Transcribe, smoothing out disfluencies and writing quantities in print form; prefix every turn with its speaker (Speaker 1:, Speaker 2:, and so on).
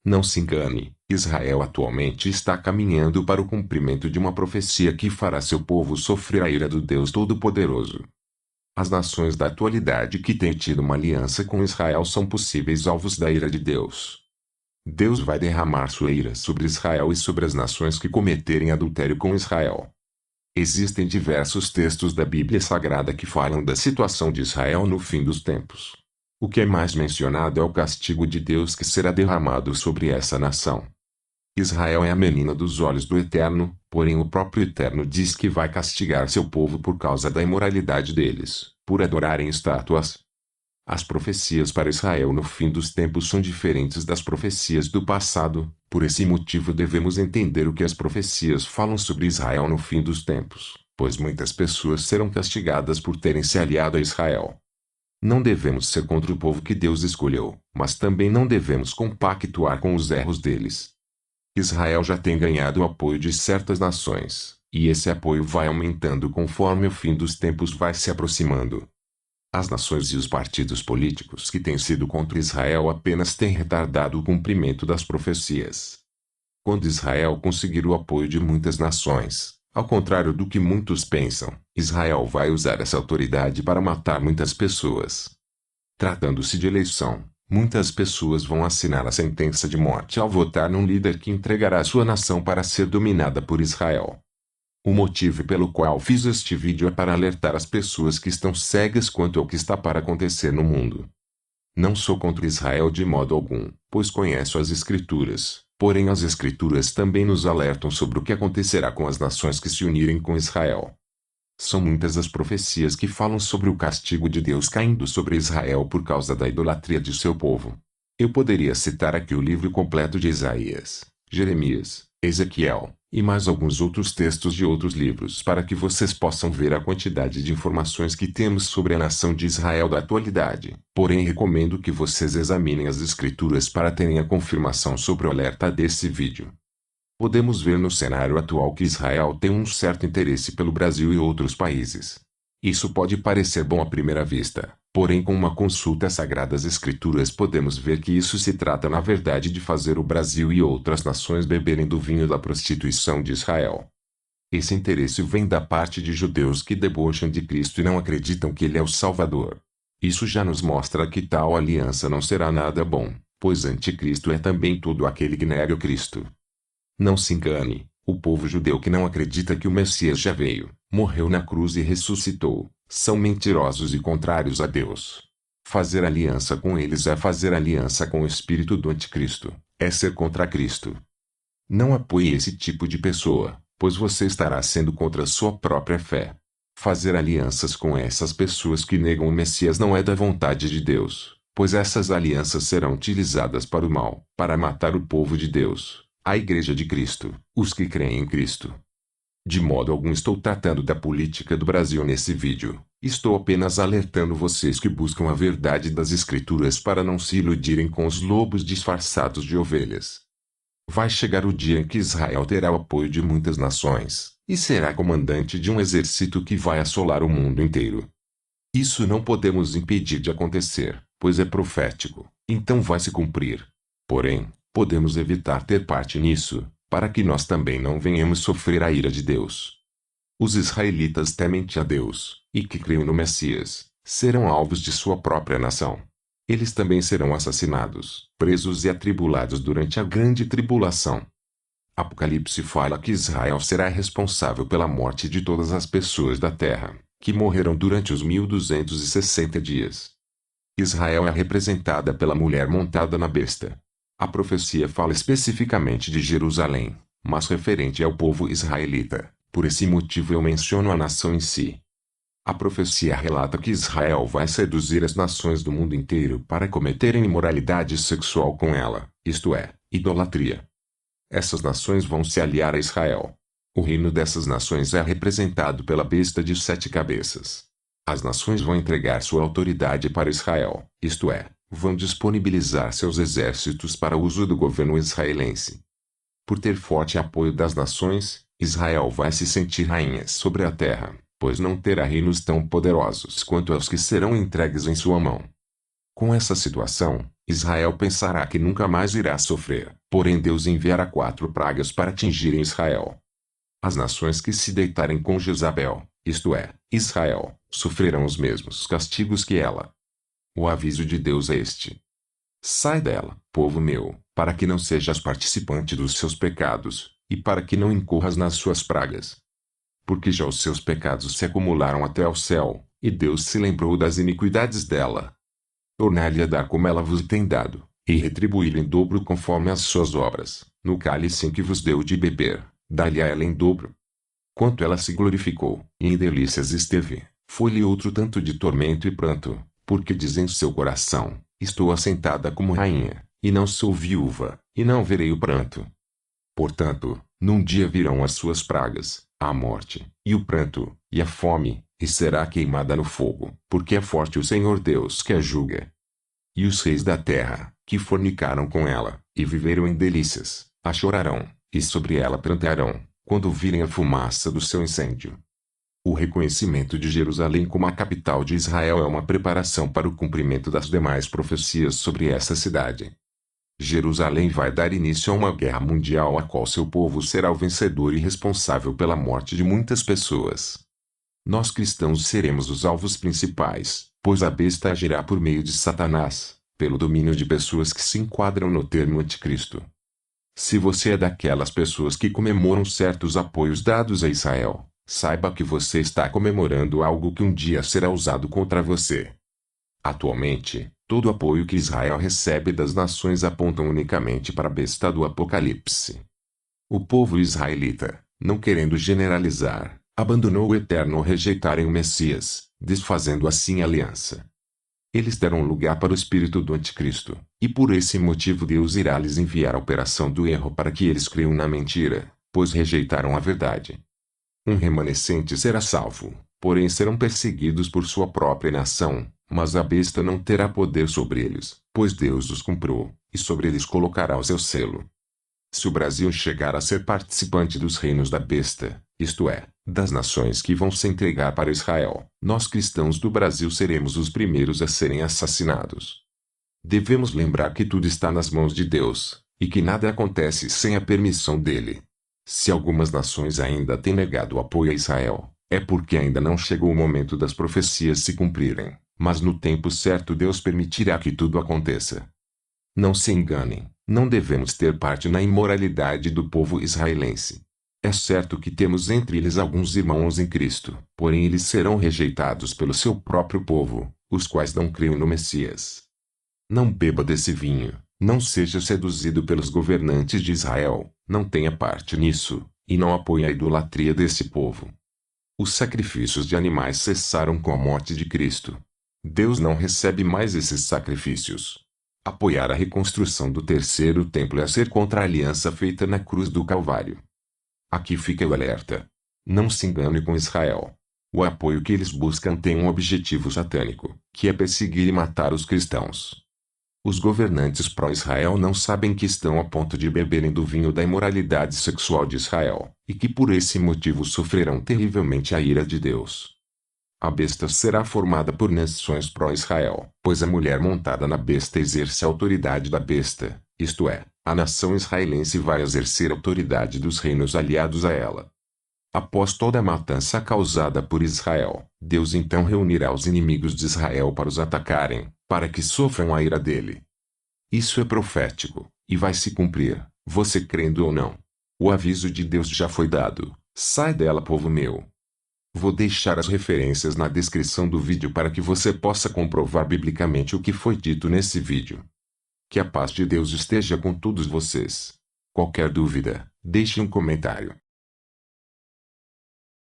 Speaker 1: Não se engane, Israel atualmente está caminhando para o cumprimento de uma profecia que fará seu povo sofrer a ira do Deus Todo-Poderoso. As nações da atualidade que têm tido uma aliança com Israel são possíveis alvos da ira de Deus. Deus vai derramar sua ira sobre Israel e sobre as nações que cometerem adultério com Israel. Existem diversos textos da Bíblia Sagrada que falam da situação de Israel no fim dos tempos. O que é mais mencionado é o castigo de Deus que será derramado sobre essa nação. Israel é a menina dos olhos do Eterno, porém o próprio Eterno diz que vai castigar seu povo por causa da imoralidade deles, por adorarem estátuas. As profecias para Israel no fim dos tempos são diferentes das profecias do passado, por esse motivo devemos entender o que as profecias falam sobre Israel no fim dos tempos, pois muitas pessoas serão castigadas por terem se aliado a Israel. Não devemos ser contra o povo que Deus escolheu, mas também não devemos compactuar com os erros deles. Israel já tem ganhado o apoio de certas nações, e esse apoio vai aumentando conforme o fim dos tempos vai se aproximando. As nações e os partidos políticos que têm sido contra Israel apenas têm retardado o cumprimento das profecias. Quando Israel conseguir o apoio de muitas nações, ao contrário do que muitos pensam, Israel vai usar essa autoridade para matar muitas pessoas. Tratando-se de eleição, muitas pessoas vão assinar a sentença de morte ao votar num líder que entregará sua nação para ser dominada por Israel. O motivo pelo qual fiz este vídeo é para alertar as pessoas que estão cegas quanto ao que está para acontecer no mundo. Não sou contra Israel de modo algum, pois conheço as Escrituras, porém as Escrituras também nos alertam sobre o que acontecerá com as nações que se unirem com Israel. São muitas as profecias que falam sobre o castigo de Deus caindo sobre Israel por causa da idolatria de seu povo. Eu poderia citar aqui o livro completo de Isaías, Jeremias, Ezequiel, e mais alguns outros textos de outros livros para que vocês possam ver a quantidade de informações que temos sobre a nação de Israel da atualidade. Porém, recomendo que vocês examinem as Escrituras para terem a confirmação sobre o alerta desse vídeo. Podemos ver no cenário atual que Israel tem um certo interesse pelo Brasil e outros países. Isso pode parecer bom à primeira vista, porém com uma consulta às Sagradas Escrituras podemos ver que isso se trata na verdade de fazer o Brasil e outras nações beberem do vinho da prostituição de Israel. Esse interesse vem da parte de judeus que debocham de Cristo e não acreditam que Ele é o Salvador. Isso já nos mostra que tal aliança não será nada bom, pois anticristo é também todo aquele que nega Cristo. Não se engane, o povo judeu que não acredita que o Messias já veio, morreu na cruz e ressuscitou, são mentirosos e contrários a Deus. Fazer aliança com eles é fazer aliança com o espírito do anticristo, é ser contra Cristo. Não apoie esse tipo de pessoa, pois você estará sendo contra a sua própria fé. Fazer alianças com essas pessoas que negam o Messias não é da vontade de Deus, pois essas alianças serão utilizadas para o mal, para matar o povo de Deus, a Igreja de Cristo, os que creem em Cristo. De modo algum estou tratando da política do Brasil nesse vídeo, estou apenas alertando vocês que buscam a verdade das Escrituras para não se iludirem com os lobos disfarçados de ovelhas. Vai chegar o dia em que Israel terá o apoio de muitas nações, e será comandante de um exército que vai assolar o mundo inteiro. Isso não podemos impedir de acontecer, pois é profético, então vai se cumprir. Porém, podemos evitar ter parte nisso, para que nós também não venhamos sofrer a ira de Deus. Os israelitas temente a Deus, e que creem no Messias, serão alvos de sua própria nação. Eles também serão assassinados, presos e atribulados durante a grande tribulação. Apocalipse fala que Israel será responsável pela morte de todas as pessoas da terra, que morreram durante os 1260 dias. Israel é representada pela mulher montada na besta. A profecia fala especificamente de Jerusalém, mas referente ao povo israelita. Por esse motivo eu menciono a nação em si. A profecia relata que Israel vai seduzir as nações do mundo inteiro para cometerem imoralidade sexual com ela, isto é, idolatria. Essas nações vão se aliar a Israel. O reino dessas nações é representado pela besta de 7 cabeças. As nações vão entregar sua autoridade para Israel, isto é, vão disponibilizar seus exércitos para uso do governo israelense. Por ter forte apoio das nações, Israel vai se sentir rainha sobre a terra, pois não terá reinos tão poderosos quanto os que serão entregues em sua mão. Com essa situação, Israel pensará que nunca mais irá sofrer. Porém Deus enviará 4 pragas para atingirem Israel. As nações que se deitarem com Jezabel, isto é, Israel, sofrerão os mesmos castigos que ela. O aviso de Deus é este: sai dela, povo meu, para que não sejas participante dos seus pecados, e para que não incorras nas suas pragas. Porque já os seus pecados se acumularam até ao céu, e Deus se lembrou das iniquidades dela. Tornar-lhe a dar como ela vos tem dado, e retribuí-lhe em dobro conforme as suas obras, no cálice em que vos deu de beber, dá-lhe a ela em dobro. Quanto ela se glorificou, e em delícias esteve, foi-lhe outro tanto de tormento e pranto, porque diz em seu coração: estou assentada como rainha, e não sou viúva, e não verei o pranto. Portanto, num dia virão as suas pragas, a morte, e o pranto, e a fome, e será queimada no fogo, porque é forte o Senhor Deus que a julga. E os reis da terra, que fornicaram com ela, e viveram em delícias, a chorarão, e sobre ela prantearão, quando virem a fumaça do seu incêndio. O reconhecimento de Jerusalém como a capital de Israel é uma preparação para o cumprimento das demais profecias sobre essa cidade. Jerusalém vai dar início a uma guerra mundial a qual seu povo será o vencedor e responsável pela morte de muitas pessoas. Nós cristãos seremos os alvos principais, pois a besta agirá por meio de Satanás, pelo domínio de pessoas que se enquadram no termo anticristo. Se você é daquelas pessoas que comemoram certos apoios dados a Israel, saiba que você está comemorando algo que um dia será usado contra você. Atualmente, todo o apoio que Israel recebe das nações aponta unicamente para a besta do Apocalipse. O povo israelita, não querendo generalizar, abandonou o Eterno ao rejeitarem o Messias, desfazendo assim a aliança. Eles deram lugar para o espírito do anticristo, e por esse motivo Deus irá lhes enviar a operação do erro para que eles creiam na mentira, pois rejeitaram a verdade. Um remanescente será salvo, porém serão perseguidos por sua própria nação, mas a besta não terá poder sobre eles, pois Deus os comprou, e sobre eles colocará o seu selo. Se o Brasil chegar a ser participante dos reinos da besta, isto é, das nações que vão se entregar para Israel, nós cristãos do Brasil seremos os primeiros a serem assassinados. Devemos lembrar que tudo está nas mãos de Deus, e que nada acontece sem a permissão dele. Se algumas nações ainda têm negado o apoio a Israel, é porque ainda não chegou o momento das profecias se cumprirem, mas no tempo certo Deus permitirá que tudo aconteça. Não se enganem, não devemos ter parte na imoralidade do povo israelense. É certo que temos entre eles alguns irmãos em Cristo, porém eles serão rejeitados pelo seu próprio povo, os quais não creem no Messias. Não beba desse vinho, não seja seduzido pelos governantes de Israel, não tenha parte nisso, e não apoie a idolatria desse povo. Os sacrifícios de animais cessaram com a morte de Cristo. Deus não recebe mais esses sacrifícios. Apoiar a reconstrução do terceiro templo é ser contra a aliança feita na cruz do Calvário. Aqui fica o alerta. Não se engane com Israel. O apoio que eles buscam tem um objetivo satânico, que é perseguir e matar os cristãos. Os governantes pró-Israel não sabem que estão a ponto de beberem do vinho da imoralidade sexual de Israel, e que por esse motivo sofrerão terrivelmente a ira de Deus. A besta será formada por nações pró-Israel, pois a mulher montada na besta exerce a autoridade da besta, isto é, a nação israelense vai exercer a autoridade dos reinos aliados a ela. Após toda a matança causada por Israel, Deus então reunirá os inimigos de Israel para os atacarem, para que sofram a ira dele. Isso é profético, e vai se cumprir, você crendo ou não. O aviso de Deus já foi dado: sai dela, povo meu. Vou deixar as referências na descrição do vídeo para que você possa comprovar biblicamente o que foi dito nesse vídeo. Que a paz de Deus esteja com todos vocês. Qualquer dúvida, deixe um comentário.